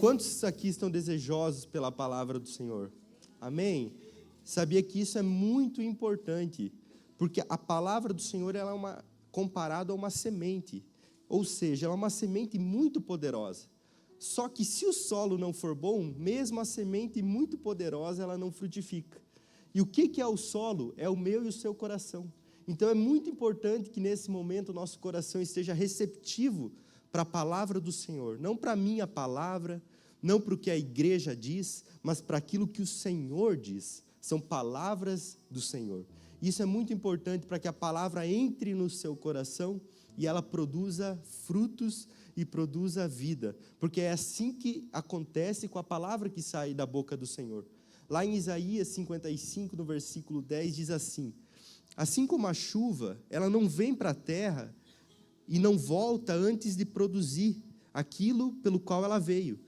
Quantos aqui estão desejosos pela palavra do Senhor? Amém? Sabia que isso é muito importante, porque a palavra do Senhor ela é comparada a uma semente, ou seja, ela é uma semente muito poderosa. Só que se o solo não for bom, mesmo a semente muito poderosa, ela não frutifica. E o que é o solo? É o meu e o seu coração. Então é muito importante que nesse momento o nosso coração esteja receptivo para a palavra do Senhor, não para a minha palavra, não para o que a igreja diz, mas para aquilo que o Senhor diz. São palavras do Senhor. Isso é muito importante para que a palavra entre no seu coração e ela produza frutos e produza vida, porque é assim que acontece com a palavra que sai da boca do Senhor. Lá em Isaías 55, no versículo 10, diz assim: assim como a chuva, ela não vem para a terra e não volta antes de produzir aquilo pelo qual ela veio,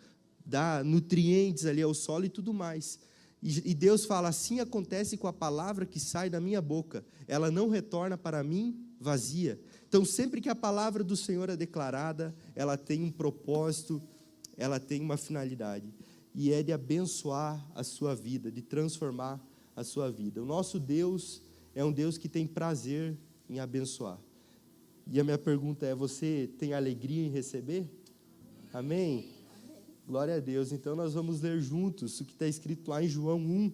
dá nutrientes ali ao solo e tudo mais. E Deus fala, assim acontece com a palavra que sai da minha boca, ela não retorna para mim vazia. Então, sempre que a palavra do Senhor é declarada, ela tem um propósito, ela tem uma finalidade, e é de abençoar a sua vida, de transformar a sua vida. O nosso Deus é um Deus que tem prazer em abençoar. E a minha pergunta é, você tem alegria em receber? Amém? Glória a Deus. Então nós vamos ler juntos o que está escrito lá em João 1,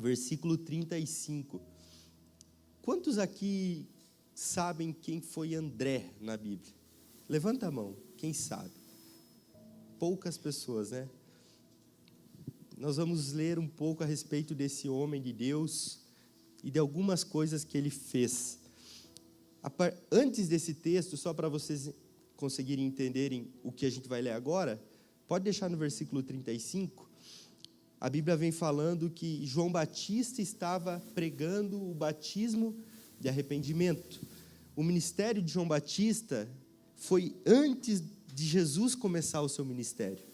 versículo 35. Quantos aqui sabem quem foi André na Bíblia? Levanta a mão, quem sabe? Poucas pessoas, né? Nós vamos ler um pouco a respeito desse homem de Deus e de algumas coisas que ele fez. Antes desse texto, só para vocês conseguirem entenderem o que a gente vai ler agora, pode deixar no versículo 35, a Bíblia vem falando que João Batista estava pregando o batismo de arrependimento. O ministério de João Batista foi antes de Jesus começar o seu ministério.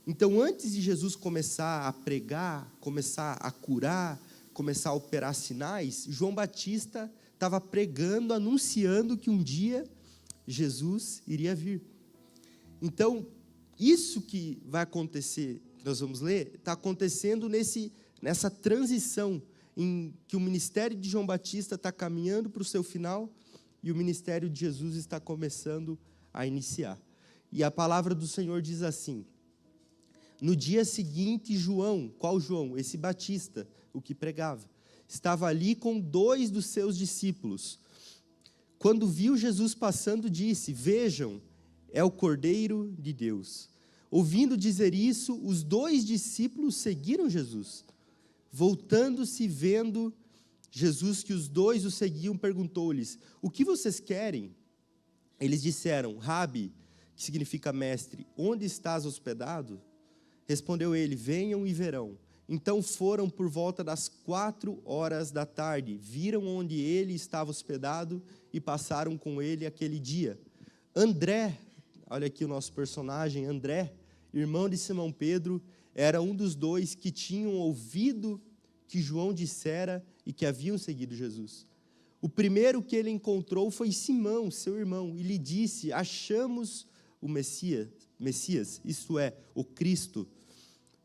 Então, antes de Jesus começar a pregar, começar a curar, começar a operar sinais, João Batista estava pregando, anunciando que um dia Jesus iria vir. Então, isso que vai acontecer, que nós vamos ler, está acontecendo nessa transição em que o ministério de João Batista está caminhando para o seu final e o ministério de Jesus está começando a iniciar. E a palavra do Senhor diz assim: no dia seguinte, João, qual João? Esse Batista, o que pregava, estava ali com 2 dos seus discípulos. Quando viu Jesus passando, disse: vejam, é o Cordeiro de Deus. Ouvindo dizer isso, os 2 discípulos seguiram Jesus. Voltando-se, vendo Jesus que os 2 o seguiam, perguntou-lhes: o que vocês querem? Eles disseram: Rabi, que significa mestre, onde estás hospedado? Respondeu ele: venham e verão. Então foram por volta das 4h da tarde, viram onde ele estava hospedado e passaram com ele aquele dia. André, olha aqui o nosso personagem, André, irmão de Simão Pedro, era um dos 2 que tinham ouvido que João dissera e que haviam seguido Jesus. O primeiro que ele encontrou foi Simão, seu irmão, e lhe disse: achamos o Messias, isto é, o Cristo,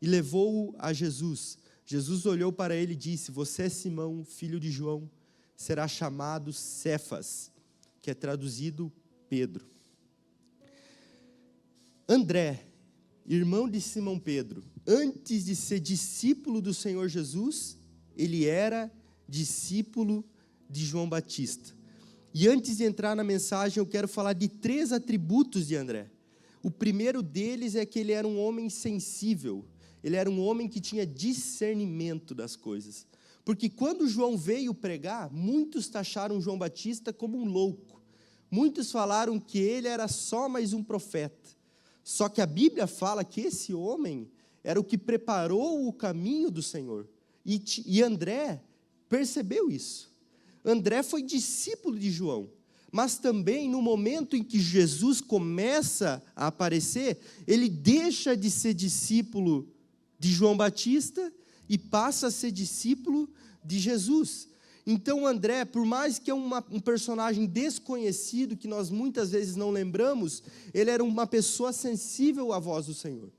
e levou-o a Jesus. Jesus olhou para ele e disse: você é Simão, filho de João, será chamado Cefas, que é traduzido Pedro. André, irmão de Simão Pedro, antes de ser discípulo do Senhor Jesus, ele era discípulo de João Batista. E antes de entrar na mensagem, eu quero falar de 3 atributos de André. O primeiro deles é que ele era um homem sensível, ele era um homem que tinha discernimento das coisas. Porque quando João veio pregar, muitos taxaram João Batista como um louco. Muitos falaram que ele era só mais um profeta. Só que a Bíblia fala que esse homem era o que preparou o caminho do Senhor. E André percebeu isso. André foi discípulo de João. Mas também no momento em que Jesus começa a aparecer, ele deixa de ser discípulo de João Batista e passa a ser discípulo de Jesus. Então André, por mais que é um personagem desconhecido, que nós muitas vezes não lembramos, ele era uma pessoa sensível à voz do Senhor.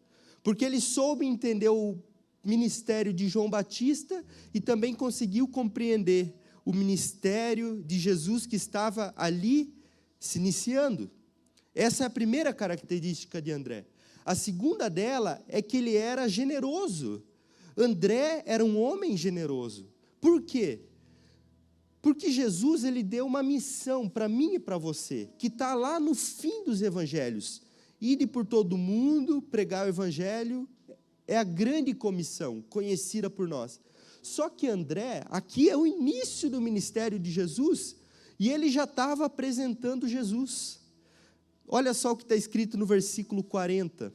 porque ele soube entender o ministério de João Batista e também conseguiu compreender o ministério de Jesus que estava ali se iniciando. Essa é a primeira característica de André. A segunda dela é que ele era generoso. André era um homem generoso. Por quê? Porque Jesus ele deu uma missão para mim e para você, que está lá no fim dos evangelhos. Ide por todo o mundo, pregar o evangelho, é a grande comissão, conhecida por nós. Só que André, aqui é o início do ministério de Jesus, e ele já estava apresentando Jesus. Olha só o que está escrito no versículo 40.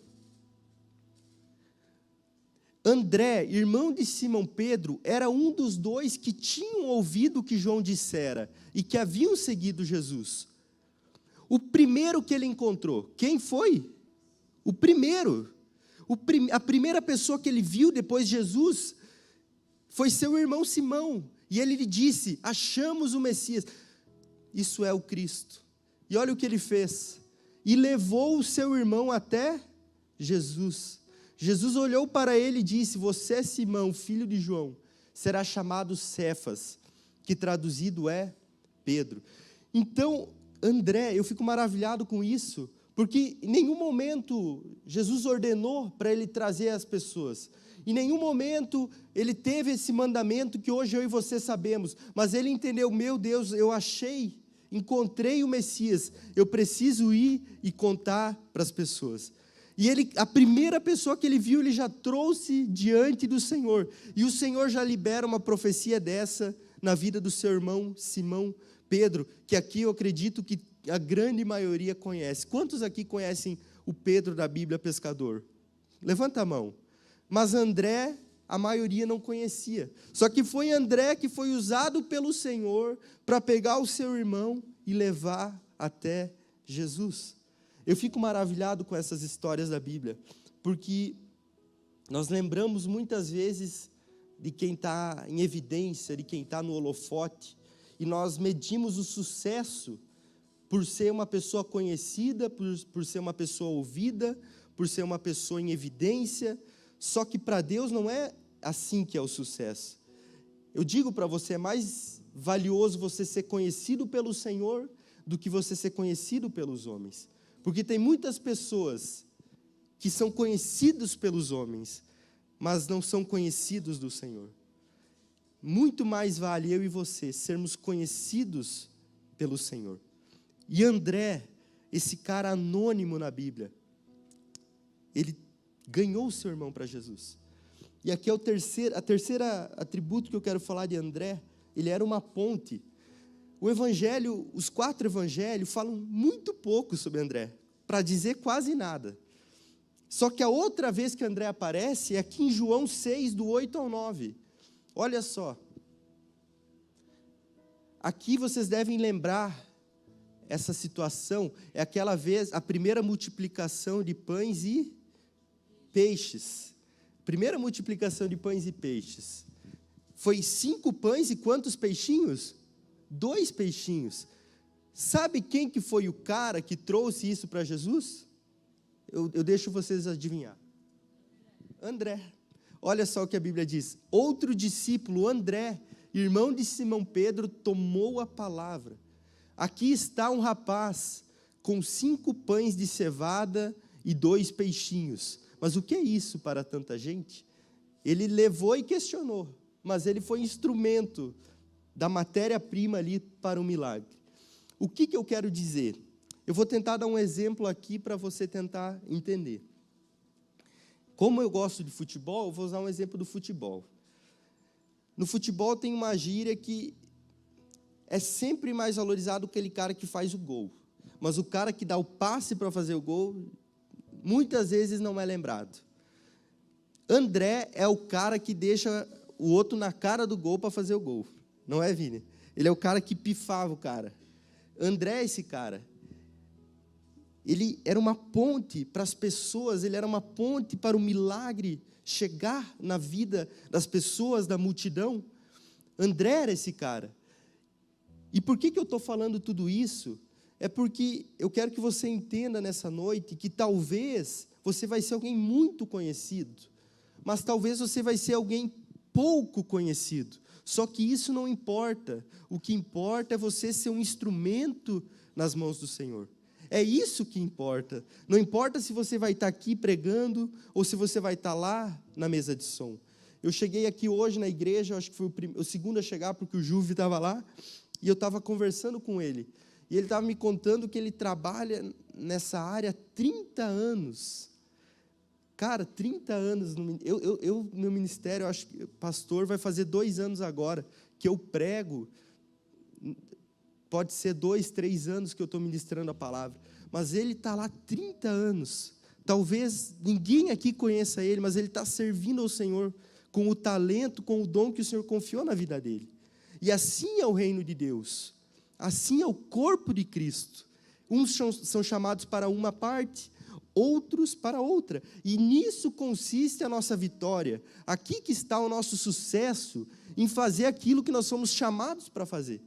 André, irmão de Simão Pedro, era um dos dois que tinham ouvido o que João dissera e que haviam seguido Jesus. O primeiro que ele encontrou, quem foi? O primeiro. A primeira pessoa que ele viu depois de Jesus foi seu irmão Simão. E ele lhe disse: achamos o Messias. Isso é o Cristo. E olha o que ele fez. E levou o seu irmão até Jesus. Jesus olhou para ele e disse: você é Simão, filho de João, será chamado Cefas, que traduzido é Pedro. Então, André, eu fico maravilhado com isso, porque em nenhum momento Jesus ordenou para ele trazer as pessoas. Em nenhum momento ele teve esse mandamento que hoje eu e você sabemos, mas ele entendeu: meu Deus, eu encontrei o Messias, eu preciso ir e contar para as pessoas. E a primeira pessoa que ele viu, ele já trouxe diante do Senhor. E o Senhor já libera uma profecia dessa na vida do seu irmão Simão Pedro, que aqui eu acredito que a grande maioria conhece. Quantos aqui conhecem o Pedro da Bíblia pescador? Levanta a mão. Mas André, a maioria não conhecia. Só que foi André que foi usado pelo Senhor para pegar o seu irmão e levar até Jesus. Eu fico maravilhado com essas histórias da Bíblia, porque nós lembramos muitas vezes de quem está em evidência, de quem está no holofote, e nós medimos o sucesso por ser uma pessoa conhecida, por ser uma pessoa ouvida, por ser uma pessoa em evidência. Só que para Deus não é assim que é o sucesso. Eu digo para você, é mais valioso você ser conhecido pelo Senhor do que você ser conhecido pelos homens. Porque tem muitas pessoas que são conhecidos pelos homens, mas não são conhecidos do Senhor. Muito mais vale eu e você sermos conhecidos pelo Senhor. E André, esse cara anônimo na Bíblia, ele ganhou o seu irmão para Jesus. E aqui é a terceira atributo que eu quero falar de André. Ele era uma ponte. O evangelho, os 4 evangelhos falam muito pouco sobre André, para dizer quase nada. Só que a outra vez que André aparece é aqui em João 6, do 8 ao 9. Olha só. Aqui vocês devem lembrar essa situação, é aquela vez, a primeira multiplicação de pães e peixes. Primeira multiplicação de pães e peixes. Foi 5 pães e quantos peixinhos? 2 peixinhos. Sabe quem que foi o cara que trouxe isso para Jesus? Eu deixo vocês adivinhar. André. Olha só o que a Bíblia diz. Outro discípulo, André, irmão de Simão Pedro, tomou a palavra. Aqui está um rapaz com 5 pães de cevada e 2 peixinhos. Mas o que é isso para tanta gente? Ele levou e questionou, mas ele foi instrumento da matéria-prima ali para o milagre. O que eu quero dizer? Eu vou tentar dar um exemplo aqui para você tentar entender. Como eu gosto de futebol, eu vou usar um exemplo do futebol. No futebol tem uma gíria que é sempre mais valorizado aquele cara que faz o gol. Mas o cara que dá o passe para fazer o gol, muitas vezes não é lembrado. André é o cara que deixa o outro na cara do gol para fazer o gol. Não é, Vini? Ele é o cara que pifava o cara. André é esse cara. Ele era uma ponte para as pessoas, ele era uma ponte para o milagre chegar na vida das pessoas, da multidão. André era esse cara. E por que eu estou falando tudo isso? É porque eu quero que você entenda nessa noite que talvez você vai ser alguém muito conhecido, mas talvez você vai ser alguém pouco conhecido. Só que isso não importa. O que importa é você ser um instrumento nas mãos do Senhor. É isso que importa. Não importa se você vai estar aqui pregando ou se você vai estar lá na mesa de som. Eu cheguei aqui hoje na igreja, acho que foi o segundo a chegar, porque o Juve estava lá, e eu estava conversando com ele. E ele estava me contando que ele trabalha nessa área há 30 anos. Cara, 30 anos. Meu ministério, eu acho que pastor, vai fazer 2 anos agora, que eu prego. Pode ser 2, 3 anos que eu estou ministrando a palavra. Mas ele está lá 30 anos. Talvez ninguém aqui conheça ele, mas ele está servindo ao Senhor com o talento, com o dom que o Senhor confiou na vida dele. E assim é o reino de Deus. Assim é o corpo de Cristo. Uns são chamados para uma parte, outros para outra. E nisso consiste a nossa vitória. Aqui que está o nosso sucesso, em fazer aquilo que nós somos chamados para fazer.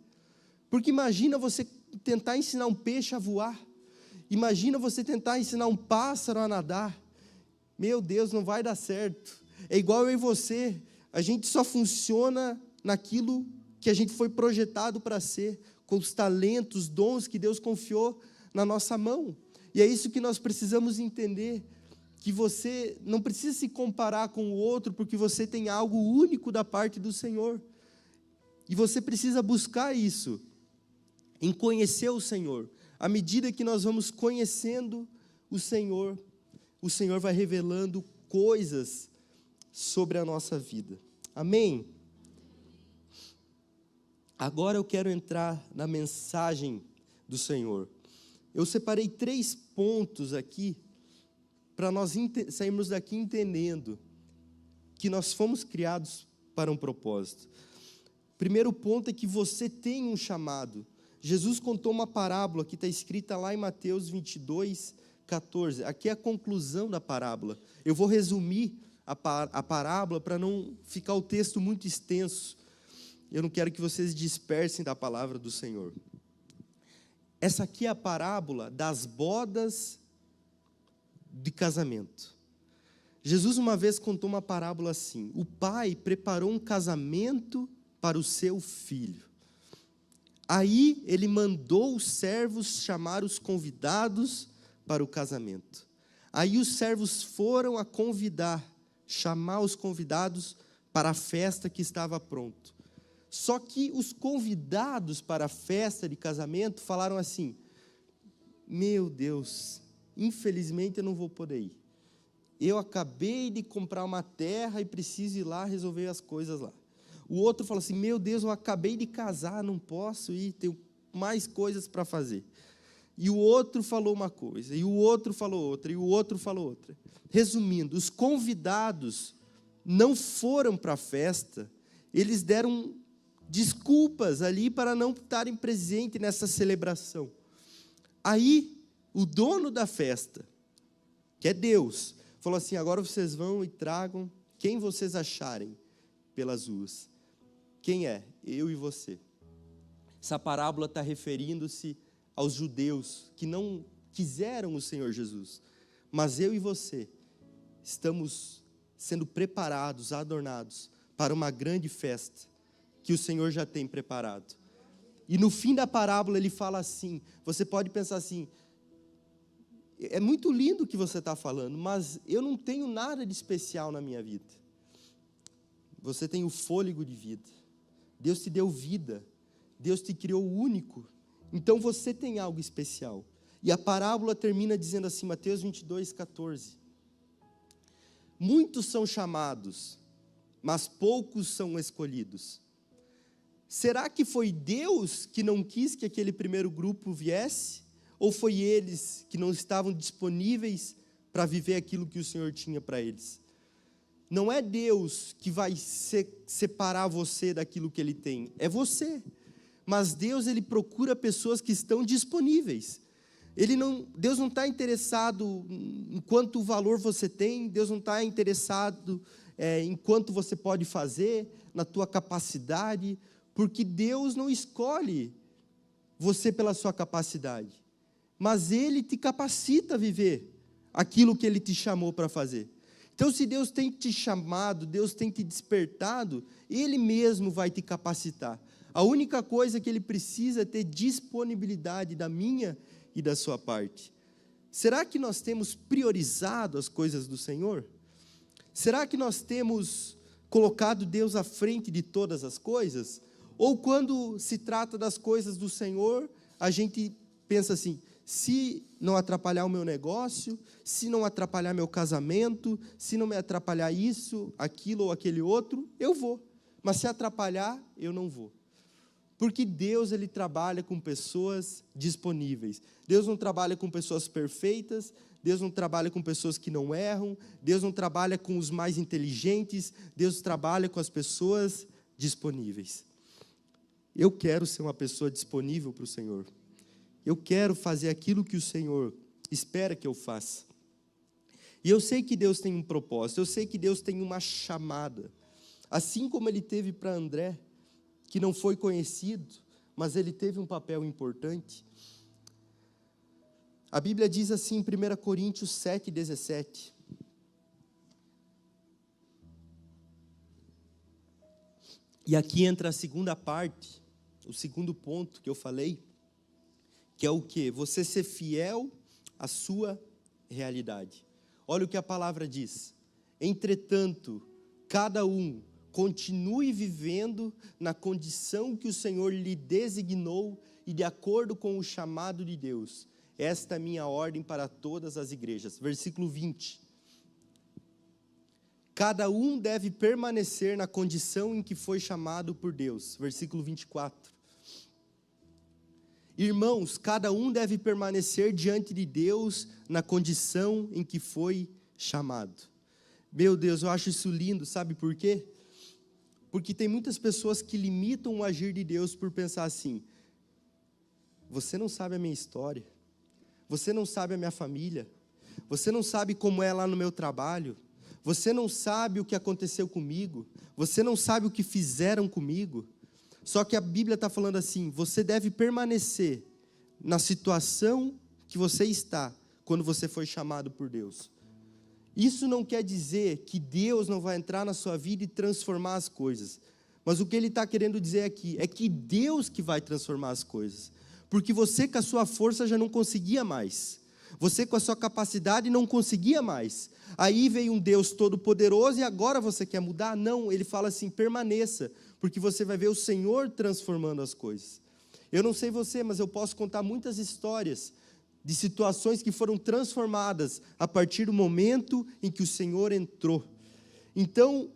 Porque imagina você tentar ensinar um peixe a voar. Imagina você tentar ensinar um pássaro a nadar. Meu Deus, não vai dar certo. É igual eu e você. A gente só funciona naquilo que a gente foi projetado para ser, com os talentos, dons que Deus confiou na nossa mão. E é isso que nós precisamos entender, que você não precisa se comparar com o outro, porque você tem algo único da parte do Senhor. E você precisa buscar isso, em conhecer o Senhor. À medida que nós vamos conhecendo o Senhor vai revelando coisas sobre a nossa vida. Amém? Agora eu quero entrar na mensagem do Senhor. Eu separei 3 pontos aqui, para nós sairmos daqui entendendo que nós fomos criados para um propósito. Primeiro ponto é que você tem um chamado. Jesus contou uma parábola que está escrita lá em Mateus 22, 14. Aqui é a conclusão da parábola. Eu vou resumir a parábola para não ficar o texto muito extenso. Eu não quero que vocês dispersem da palavra do Senhor. Essa aqui é a parábola das bodas de casamento. Jesus uma vez contou uma parábola assim: o pai preparou um casamento para o seu filho. Aí ele mandou os servos chamar os convidados para o casamento. Aí os servos foram chamar os convidados para a festa que estava pronto. Só que os convidados para a festa de casamento falaram assim: meu Deus, infelizmente eu não vou poder ir. Eu acabei de comprar uma terra e preciso ir lá resolver as coisas lá. O outro falou assim: meu Deus, eu acabei de casar, não posso ir, tenho mais coisas para fazer. E o outro falou uma coisa, e o outro falou outra, e o outro falou outra. Resumindo, os convidados não foram para a festa, eles deram desculpas ali para não estarem presentes nessa celebração. Aí, o dono da festa, que é Deus, falou assim: agora vocês vão e tragam quem vocês acharem pelas ruas. Quem é? Eu e você. Essa parábola está referindo-se aos judeus que não quiseram o Senhor Jesus. Mas eu e você estamos sendo preparados, adornados para uma grande festa que o Senhor já tem preparado. E no fim da parábola ele fala assim, você pode pensar assim: é muito lindo o que você está falando, mas eu não tenho nada de especial na minha vida. Você tem o fôlego de vida. Deus te deu vida. Deus te criou único. Então você tem algo especial. E a parábola termina dizendo assim, Mateus 22, 14. Muitos são chamados, mas poucos são escolhidos. Será que foi Deus que não quis que aquele primeiro grupo viesse? Ou foi eles que não estavam disponíveis para viver aquilo que o Senhor tinha para eles? Não é Deus que vai separar você daquilo que Ele tem, é você. Mas Deus, Ele procura pessoas que estão disponíveis. Deus não está interessado em quanto valor você tem, Deus não está interessado em quanto você pode fazer, na tua capacidade, porque Deus não escolhe você pela sua capacidade, mas Ele te capacita a viver aquilo que Ele te chamou para fazer. Então, se Deus tem te chamado, Deus tem te despertado, Ele mesmo vai te capacitar. A única coisa que Ele precisa é ter disponibilidade da minha e da sua parte. Será que nós temos priorizado as coisas do Senhor? Será que nós temos colocado Deus à frente de todas as coisas? Ou quando se trata das coisas do Senhor, a gente pensa assim: se não atrapalhar o meu negócio, se não atrapalhar meu casamento, se não me atrapalhar isso, aquilo ou aquele outro, eu vou. Mas se atrapalhar, eu não vou. Porque Deus, Ele trabalha com pessoas disponíveis. Deus não trabalha com pessoas perfeitas, Deus não trabalha com pessoas que não erram, Deus não trabalha com os mais inteligentes, Deus trabalha com as pessoas disponíveis. Eu quero ser uma pessoa disponível para o Senhor. Eu quero fazer aquilo que o Senhor espera que eu faça. E eu sei que Deus tem um propósito, eu sei que Deus tem uma chamada. Assim como Ele teve para André, que não foi conhecido, mas ele teve um papel importante. A Bíblia diz assim em 1 Coríntios 7:17. E aqui entra a segunda parte, o segundo ponto que eu falei, que é o quê? Você ser fiel à sua realidade. Olha o que a palavra diz: entretanto, cada um continue vivendo na condição que o Senhor lhe designou e de acordo com o chamado de Deus. Esta é a minha ordem para todas as igrejas. Versículo 20. Cada um deve permanecer na condição em que foi chamado por Deus. Versículo 24. Irmãos, cada um deve permanecer diante de Deus na condição em que foi chamado. Meu Deus, eu acho isso lindo, sabe por quê? Porque tem muitas pessoas que limitam o agir de Deus por pensar assim: você não sabe a minha história, você não sabe a minha família, você não sabe como é lá no meu trabalho, você não sabe o que aconteceu comigo, você não sabe o que fizeram comigo. Só que a Bíblia está falando assim: você deve permanecer na situação que você está quando você foi chamado por Deus. Isso não quer dizer que Deus não vai entrar na sua vida e transformar as coisas. Mas o que Ele está querendo dizer aqui é que Deus que vai transformar as coisas. Porque você com a sua força já não conseguia mais. Você com a sua capacidade não conseguia mais. Aí veio um Deus todo-poderoso e agora você quer mudar? Não, Ele fala assim: permaneça, porque você vai ver o Senhor transformando as coisas. Eu não sei você, mas eu posso contar muitas histórias de situações que foram transformadas a partir do momento em que o Senhor entrou. Então,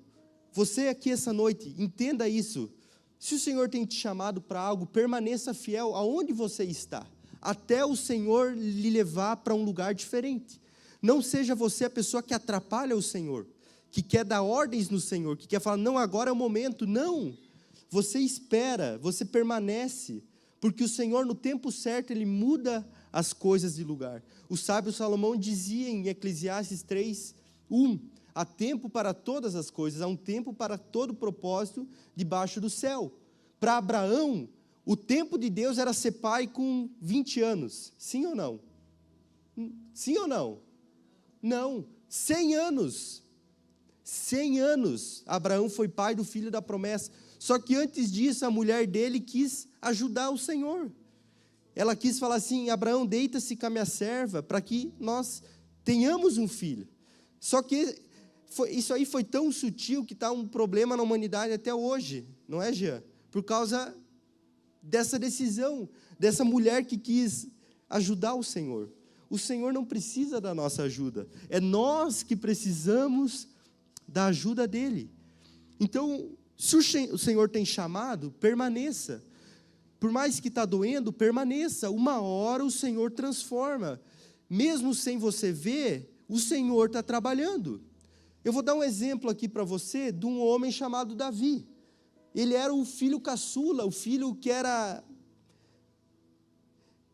você aqui essa noite, entenda isso. Se o Senhor tem te chamado para algo, permaneça fiel aonde você está, até o Senhor lhe levar para um lugar diferente. Não seja você a pessoa que atrapalha o Senhor, que quer dar ordens no Senhor, que quer falar: não, agora é o momento. Não, você espera, você permanece, porque o Senhor no tempo certo, Ele muda as coisas de lugar. O sábio Salomão dizia em Eclesiastes 3:1: há tempo para todas as coisas, há um tempo para todo propósito debaixo do céu. Para Abraão, o tempo de Deus era ser pai com 20 anos. Sim ou não? Sim ou não? Não. 100 anos. 100 anos. Abraão foi pai do filho da promessa. Só que antes disso, a mulher dele quis ajudar o Senhor. Ela quis falar assim: Abraão, deita-se com a minha serva, para que nós tenhamos um filho. Só que isso aí foi tão sutil que está um problema na humanidade até hoje, não é, Jean? Por causa dessa decisão, dessa mulher que quis ajudar o Senhor. O Senhor não precisa da nossa ajuda, é nós que precisamos da ajuda dEle. Então, se o Senhor tem chamado, permaneça. Por mais que está doendo, permaneça. Uma hora o Senhor transforma. Mesmo sem você ver, o Senhor está trabalhando. Eu vou dar um exemplo aqui para você de um homem chamado Davi. Ele era o filho caçula, o filho que era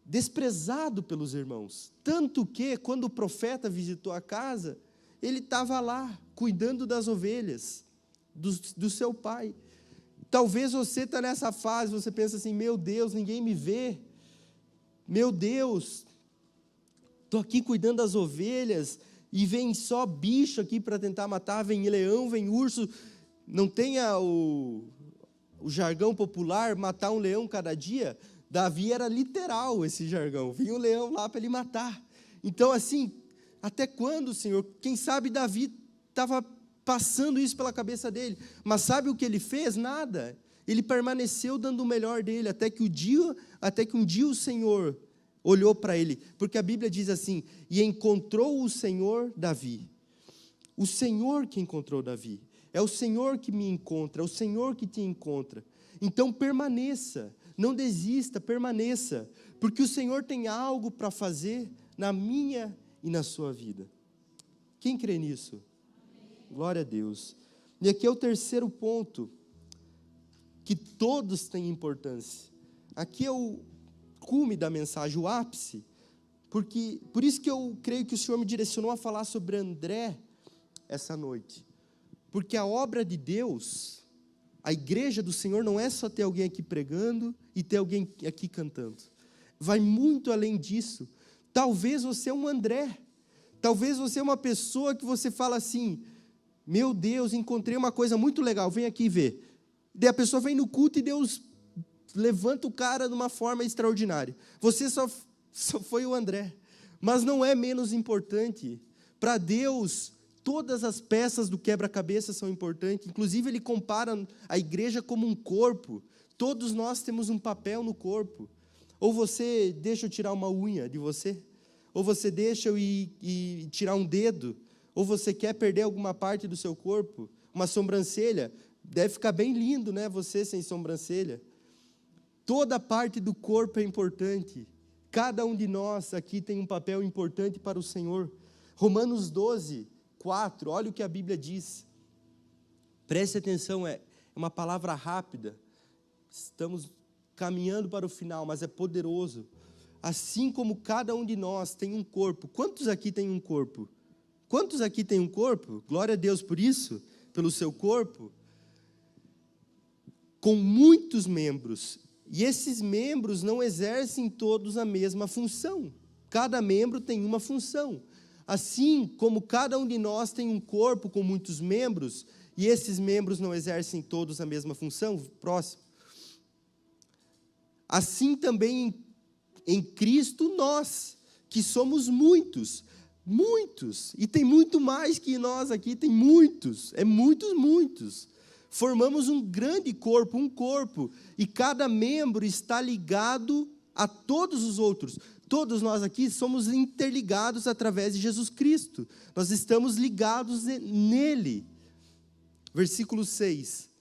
desprezado pelos irmãos. Tanto que, quando o profeta visitou a casa, ele estava lá, cuidando das ovelhas do seu pai. Talvez você está nessa fase, você pensa assim: meu Deus, ninguém me vê. Meu Deus, estou aqui cuidando das ovelhas, e vem só bicho aqui para tentar matar, vem leão, vem urso. Não tenha o jargão popular, matar um leão cada dia. Davi era literal esse jargão, vinha um leão lá para ele matar. Então assim, até quando, Senhor? Quem sabe Davi estava passando isso pela cabeça dele, mas sabe o que ele fez? Nada. Ele permaneceu dando o melhor dele, até que um dia o Senhor olhou para ele, porque a Bíblia diz assim, e encontrou o Senhor Davi. O Senhor que encontrou Davi, é o Senhor que me encontra, é o Senhor que te encontra. Então permaneça, não desista, permaneça, porque o Senhor tem algo para fazer na minha e na sua vida. Quem crê nisso? Glória a Deus. E aqui é o terceiro ponto, que todos têm importância. Aqui é o cume da mensagem, o ápice, por isso que eu creio que o Senhor me direcionou a falar sobre André essa noite, porque a obra de Deus, a igreja do Senhor não é só ter alguém aqui pregando e ter alguém aqui cantando, vai muito além disso. Talvez você é um André, talvez você é uma pessoa que você fala assim, meu Deus, encontrei uma coisa muito legal, vem aqui ver. Daí a pessoa vem no culto e Deus levanta o cara de uma forma extraordinária. Você só foi o André, mas não é menos importante. Para Deus, todas as peças do quebra-cabeça são importantes. Inclusive, Ele compara a igreja como um corpo. Todos nós temos um papel no corpo. Ou você deixa eu tirar uma unha de você, ou você deixa eu ir tirar um dedo, ou você quer perder alguma parte do seu corpo, uma sobrancelha. Deve ficar bem lindo, né? Você sem sobrancelha. Toda parte do corpo é importante. Cada um de nós aqui tem um papel importante para o Senhor. Romanos 12, 4, olha o que a Bíblia diz. Preste atenção, é uma palavra rápida. Estamos caminhando para o final, mas é poderoso. Assim como cada um de nós tem um corpo. Quantos aqui têm um corpo? Quantos aqui têm um corpo? Glória a Deus por isso, pelo seu corpo. Com muitos membros. E esses membros não exercem todos a mesma função. Cada membro tem uma função. Assim como cada um de nós tem um corpo com muitos membros, e esses membros não exercem todos a mesma função, próximo. Assim também em Cristo nós, que somos muitos, e tem muito mais que nós aqui, tem muitos, muitos. Formamos um grande corpo, e cada membro está ligado a todos os outros. Todos nós aqui somos interligados através de Jesus Cristo. Nós estamos ligados nele. Versículo 6.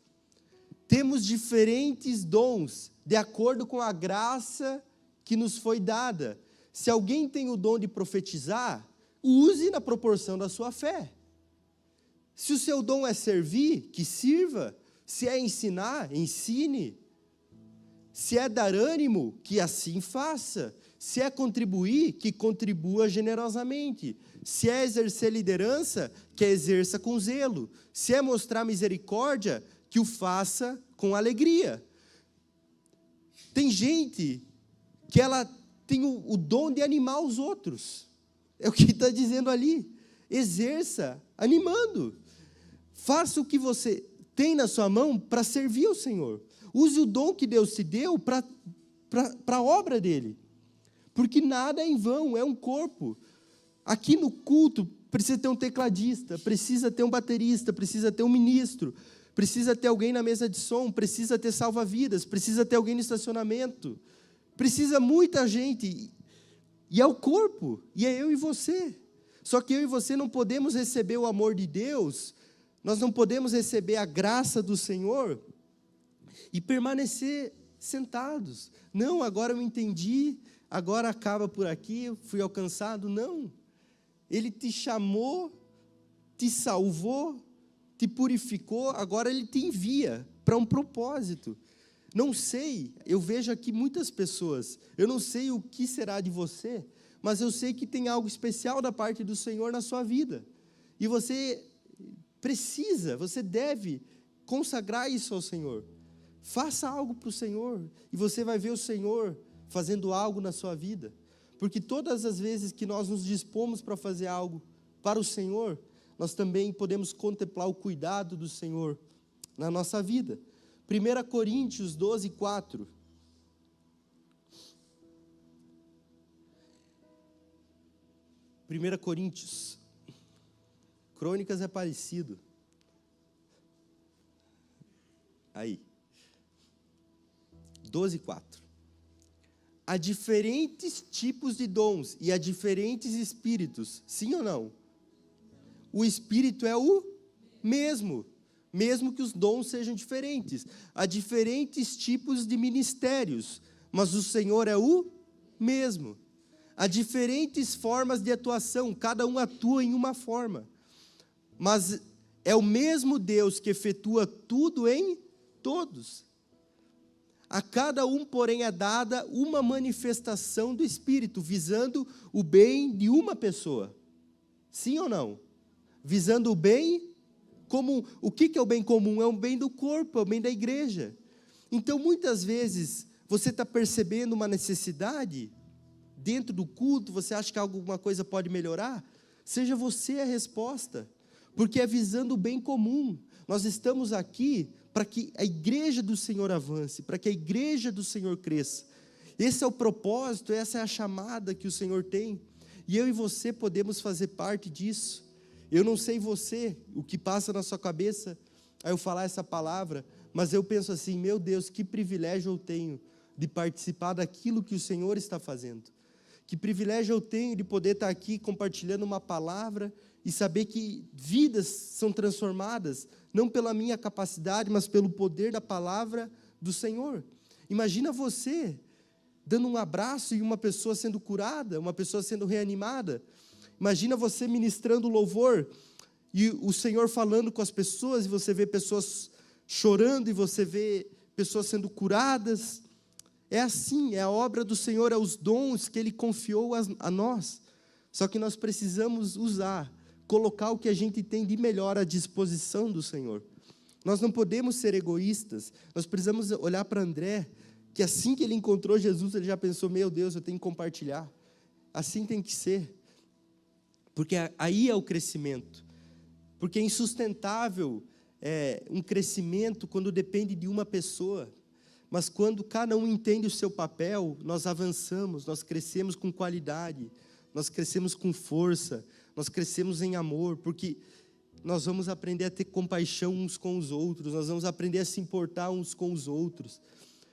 Temos diferentes dons, de acordo com a graça que nos foi dada. Se alguém tem o dom de profetizar, use na proporção da sua fé. Se o seu dom é servir, que sirva. Se é ensinar, ensine. Se é dar ânimo, que assim faça. Se é contribuir, que contribua generosamente. Se é exercer liderança, que exerça com zelo. Se é mostrar misericórdia, que o faça com alegria. Tem gente que ela tem o dom de animar os outros. É o que está dizendo ali. Exerça animando. Faça o que você tem na sua mão para servir ao Senhor. Use o dom que Deus te deu para a obra dele. Porque nada é em vão, é um corpo. Aqui no culto precisa ter um tecladista, precisa ter um baterista, precisa ter um ministro, precisa ter alguém na mesa de som, precisa ter salva-vidas, precisa ter alguém no estacionamento. Precisa muita gente. E é o corpo, e é eu e você. Só que eu e você não podemos receber o amor de Deus, nós não podemos receber a graça do Senhor e permanecer sentados. Não, agora eu entendi, agora acaba por aqui, eu fui alcançado. Não. Ele te chamou, te salvou, te purificou, agora Ele te envia para um propósito. Não sei, eu vejo aqui muitas pessoas, eu não sei o que será de você, mas eu sei que tem algo especial da parte do Senhor na sua vida. E você precisa, você deve consagrar isso ao Senhor. Faça algo para o Senhor, e você vai ver o Senhor fazendo algo na sua vida. Porque todas as vezes que nós nos dispomos para fazer algo para o Senhor, nós também podemos contemplar o cuidado do Senhor na nossa vida. 1 Coríntios 12, 4. Coríntios. Crônicas é parecido. Aí. 12, 4. Há diferentes tipos de dons e há diferentes espíritos. Sim ou não? O espírito é o mesmo que os dons sejam diferentes. Há diferentes tipos de ministérios, mas o Senhor é o mesmo. Há diferentes formas de atuação, cada um atua em uma forma. Mas é o mesmo Deus que efetua tudo em todos. A cada um, porém, é dada uma manifestação do Espírito, visando o bem de uma pessoa. Sim ou não? Visando o bem comum. O que é o bem comum? É o bem do corpo, é o bem da igreja. Então, muitas vezes, você está percebendo uma necessidade dentro do culto, você acha que alguma coisa pode melhorar? Seja você a resposta, porque é visando o bem comum. Nós estamos aqui para que a igreja do Senhor avance, para que a igreja do Senhor cresça. Esse é o propósito, essa é a chamada que o Senhor tem, e eu e você podemos fazer parte disso. Eu não sei você, o que passa na sua cabeça ao eu falar essa palavra, mas eu penso assim, meu Deus, que privilégio eu tenho de participar daquilo que o Senhor está fazendo. Que privilégio eu tenho de poder estar aqui compartilhando uma palavra e saber que vidas são transformadas, não pela minha capacidade, mas pelo poder da palavra do Senhor. Imagina você dando um abraço e uma pessoa sendo curada, uma pessoa sendo reanimada. Imagina você ministrando louvor e o Senhor falando com as pessoas, e você vê pessoas chorando, e você vê pessoas sendo curadas. É assim, é a obra do Senhor, é os dons que Ele confiou a nós. Só que nós precisamos usar, colocar o que a gente tem de melhor à disposição do Senhor. Nós não podemos ser egoístas, nós precisamos olhar para André, que assim que ele encontrou Jesus, ele já pensou, meu Deus, eu tenho que compartilhar. Assim tem que ser, porque aí é o crescimento. Porque é insustentável um crescimento quando depende de uma pessoa. Mas quando cada um entende o seu papel, nós avançamos, nós crescemos com qualidade, nós crescemos com força, nós crescemos em amor, porque nós vamos aprender a ter compaixão uns com os outros, nós vamos aprender a se importar uns com os outros.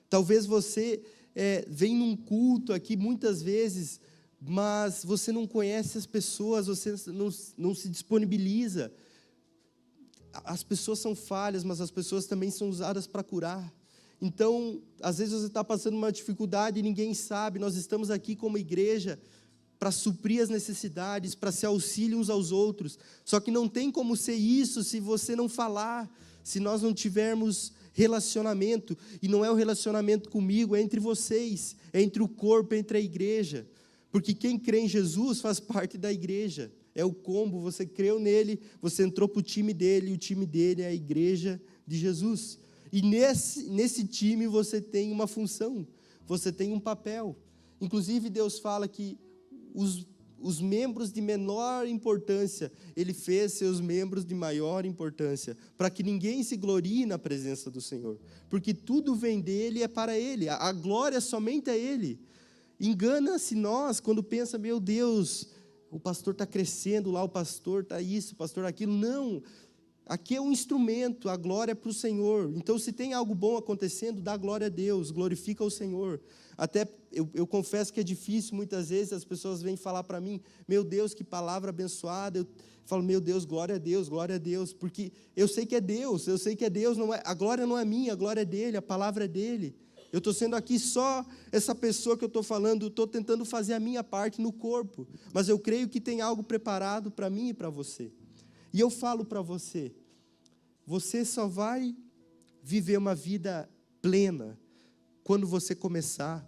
Talvez você vem num culto aqui muitas vezes, mas você não conhece as pessoas, você não se disponibiliza. As pessoas são falhas, mas as pessoas também são usadas para curar. Então, às vezes você está passando uma dificuldade e ninguém sabe, nós estamos aqui como igreja para suprir as necessidades, para ser auxílio uns aos outros. Só que não tem como ser isso se você não falar, se nós não tivermos relacionamento. E não é um relacionamento comigo, é entre vocês, é entre o corpo, entre a igreja. Porque quem crê em Jesus faz parte da igreja. É o combo, você creu nele, você entrou para o time dele, e o time dele é a igreja de Jesus. E nesse time você tem uma função, você tem um papel. Inclusive Deus fala que os membros de menor importância, Ele fez seus membros de maior importância, para que ninguém se glorie na presença do Senhor, porque tudo vem dEle e é para Ele, a glória somente a Ele. Engana-se nós quando pensa, meu Deus, o pastor está crescendo lá, o pastor está isso, o pastor aquilo. Não, aqui é um instrumento, a glória é para o Senhor. Então, se tem algo bom acontecendo, dá glória a Deus, glorifica o Senhor. Até, eu confesso que é difícil, muitas vezes as pessoas vêm falar para mim, meu Deus, que palavra abençoada. Eu falo, meu Deus, glória a Deus, porque eu sei que é Deus, não é, a glória não é minha, a glória é dEle, a palavra é dEle. Eu estou sendo aqui só essa pessoa que eu estou falando, estou tentando fazer a minha parte no corpo, mas eu creio que tem algo preparado para mim e para você. E eu falo para você, você só vai viver uma vida plena quando você começar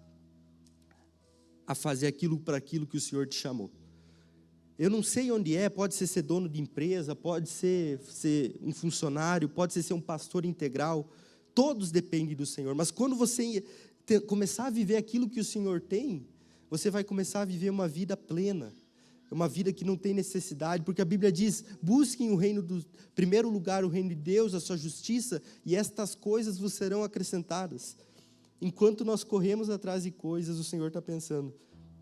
a fazer aquilo para aquilo que o Senhor te chamou. Eu não sei onde pode ser dono de empresa, pode ser um funcionário, pode ser um pastor integral, todos dependem do Senhor, mas quando você começar a viver aquilo que o Senhor tem, você vai começar a viver uma vida plena, uma vida que não tem necessidade, porque a Bíblia diz, busquem primeiro lugar o reino de Deus, a sua justiça, e estas coisas vos serão acrescentadas. Enquanto nós corremos atrás de coisas, o Senhor está pensando,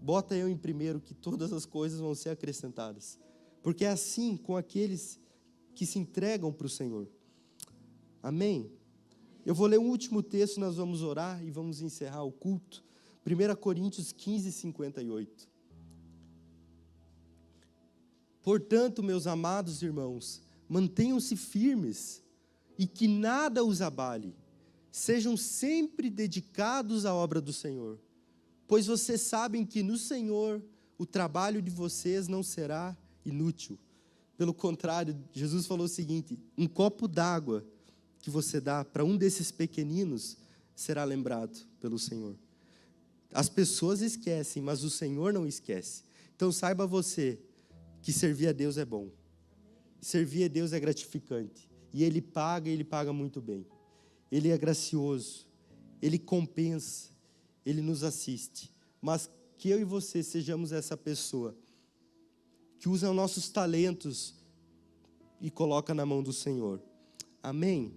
bota eu em primeiro, que todas as coisas vão ser acrescentadas. Porque é assim com aqueles que se entregam para o Senhor. Amém? Eu vou ler um último texto, nós vamos orar e vamos encerrar o culto. 1 Coríntios 15, 58. Portanto, meus amados irmãos, mantenham-se firmes e que nada os abale. Sejam sempre dedicados à obra do Senhor, pois vocês sabem que no Senhor o trabalho de vocês não será inútil. Pelo contrário, Jesus falou o seguinte, um copo d'água que você dá para um desses pequeninos será lembrado pelo Senhor. As pessoas esquecem, mas o Senhor não esquece. Então saiba você que servir a Deus é bom. Servir a Deus é gratificante. E Ele paga muito bem. Ele é gracioso, Ele compensa, Ele nos assiste. Mas que eu e você sejamos essa pessoa que usa nossos talentos e coloca na mão do Senhor. Amém?